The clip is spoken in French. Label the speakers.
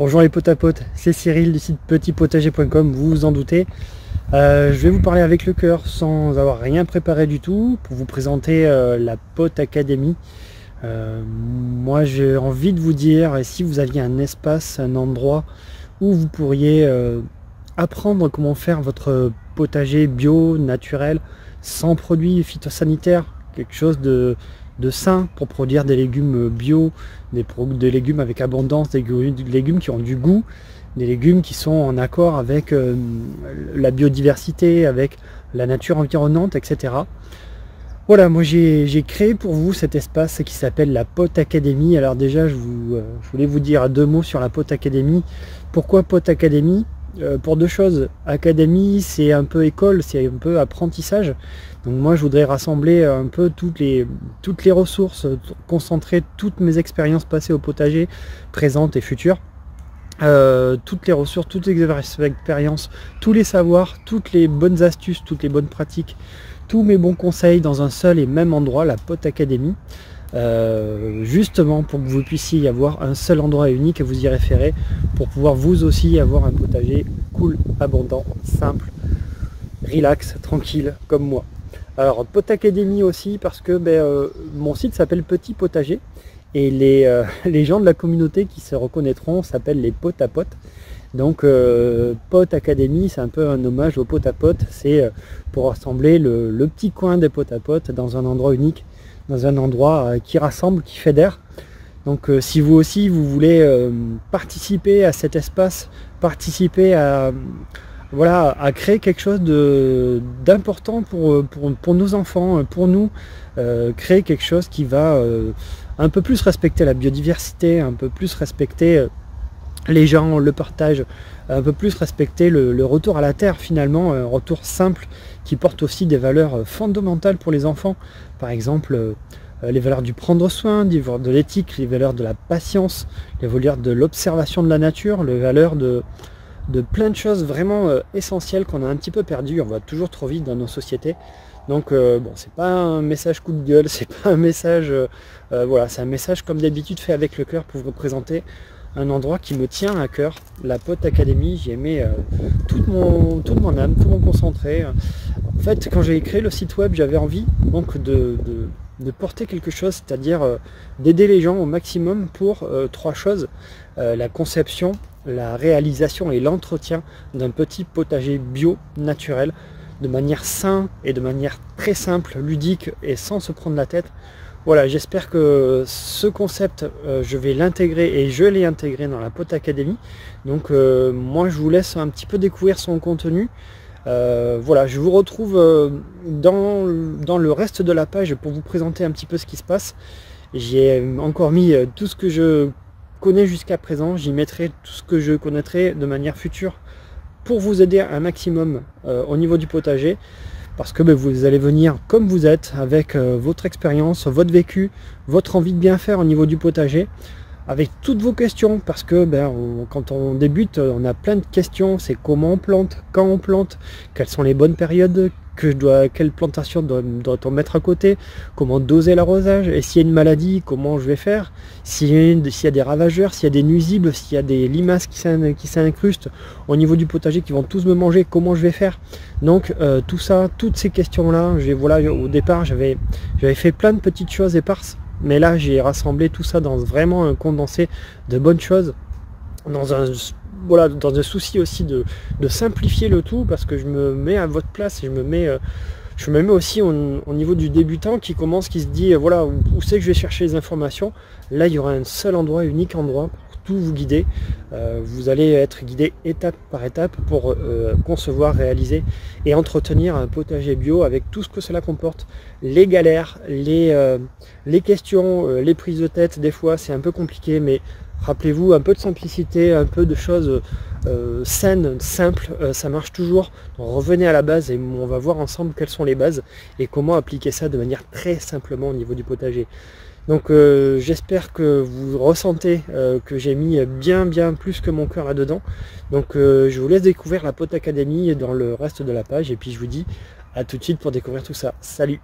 Speaker 1: Bonjour les potes à potes, c'est Cyril du site petitpotager.com, vous vous en doutez. Je vais vous parler avec le cœur sans avoir rien préparé du tout pour vous présenter la Pot Academy. Moi j'ai envie de vous dire, et si vous aviez un espace, un endroit où vous pourriez apprendre comment faire votre potager bio, naturel, sans produits phytosanitaires, quelque chose de sain pour produire des légumes bio, des légumes avec abondance, des légumes qui ont du goût, des légumes qui sont en accord avec la biodiversité, avec la nature environnante, etc. Voilà, moi j'ai créé pour vous cet espace qui s'appelle la Pot Academy. Alors déjà, je voulais vous dire deux mots sur la Pot Academy. Pourquoi Pot Academy ? Pour deux choses. Académie, c'est un peu école, c'est un peu apprentissage. Donc moi je voudrais rassembler un peu toutes les ressources, concentrer toutes mes expériences passées au potager, présentes et futures. Toutes les ressources, toutes les expériences, tous les savoirs, toutes les bonnes astuces, toutes les bonnes pratiques, tous mes bons conseils dans un seul et même endroit, la Pot Academy. Justement pour que vous puissiez y avoir un seul endroit unique à vous y référer pour pouvoir vous aussi avoir un potager cool, abondant, simple, relax, tranquille comme moi. Alors Pot Academy aussi parce que mon site s'appelle Petit Potager et les gens de la communauté qui se reconnaîtront s'appellent les potes à potes. Donc Pot Academy, c'est un peu un hommage aux potes à potes, c'est pour rassembler le petit coin des potes à potes dans un endroit unique, dans un endroit qui rassemble, qui fédère. Donc si vous aussi vous voulez participer à cet espace, participer à créer quelque chose d'important pour nos enfants, pour nous, créer quelque chose qui va un peu plus respecter la biodiversité, un peu plus respecter les gens, le partage, un peu plus respecter le retour à la terre finalement, un retour simple qui porte aussi des valeurs fondamentales pour les enfants. Par exemple, les valeurs du prendre soin, de l'éthique, les valeurs de la patience, les valeurs de l'observation de la nature, les valeurs de plein de choses vraiment essentielles qu'on a un petit peu perdues, on va toujours trop vite dans nos sociétés. Donc bon, c'est pas un message coup de gueule, c'est pas un message, c'est un message comme d'habitude fait avec le cœur pour vous présenter un endroit qui me tient à cœur, la Pot Academy. J'y ai mis toute mon âme, tout mon concentré. En fait, quand j'ai créé le site web, j'avais envie donc de porter quelque chose, c'est-à-dire d'aider les gens au maximum pour trois choses, la conception, la réalisation et l'entretien d'un petit potager bio, naturel, de manière simple et de manière très simple, ludique et sans se prendre la tête. Voilà, j'espère que ce concept, je vais l'intégrer et je l'ai intégré dans la Pot Academy. Donc moi je vous laisse un petit peu découvrir son contenu. Voilà, je vous retrouve dans le reste de la page pour vous présenter un petit peu ce qui se passe. J'ai encore mis tout ce que je connais jusqu'à présent, j'y mettrai tout ce que je connaîtrai de manière future pour vous aider un maximum au niveau du potager. Parce que vous allez venir comme vous êtes, avec votre expérience, votre vécu, votre envie de bien faire au niveau du potager, avec toutes vos questions, parce que quand on débute, on a plein de questions. C'est comment on plante, quand on plante, quelles sont les bonnes périodes, quelle plantation doit-on mettre à côté, comment doser l'arrosage, et s'il y a une maladie, comment je vais faire, s'il y a des ravageurs, s'il y a des nuisibles, s'il y a des limaces qui s'incrustent au niveau du potager qui vont tous me manger, comment je vais faire. Donc tout ça, toutes ces questions-là, au départ j'avais fait plein de petites choses éparses, mais là j'ai rassemblé tout ça dans vraiment un condensé de bonnes choses, dans un souci aussi de simplifier le tout, parce que je me mets à votre place et je me mets aussi au niveau du débutant qui se dit où c'est que je vais chercher les informations. Là il y aura un seul endroit, unique endroit pour tout vous guider. Vous allez être guidé étape par étape pour concevoir, réaliser et entretenir un potager bio avec tout ce que cela comporte. Les galères, les questions, les prises de tête, des fois c'est un peu compliqué, mais rappelez-vous, un peu de simplicité, un peu de choses saines, simples, ça marche toujours. Donc, revenez à la base et on va voir ensemble quelles sont les bases et comment appliquer ça de manière très simplement au niveau du potager. Donc j'espère que vous ressentez que j'ai mis bien plus que mon cœur là-dedans. Donc je vous laisse découvrir la Pot Academy dans le reste de la page et puis je vous dis à tout de suite pour découvrir tout ça. Salut!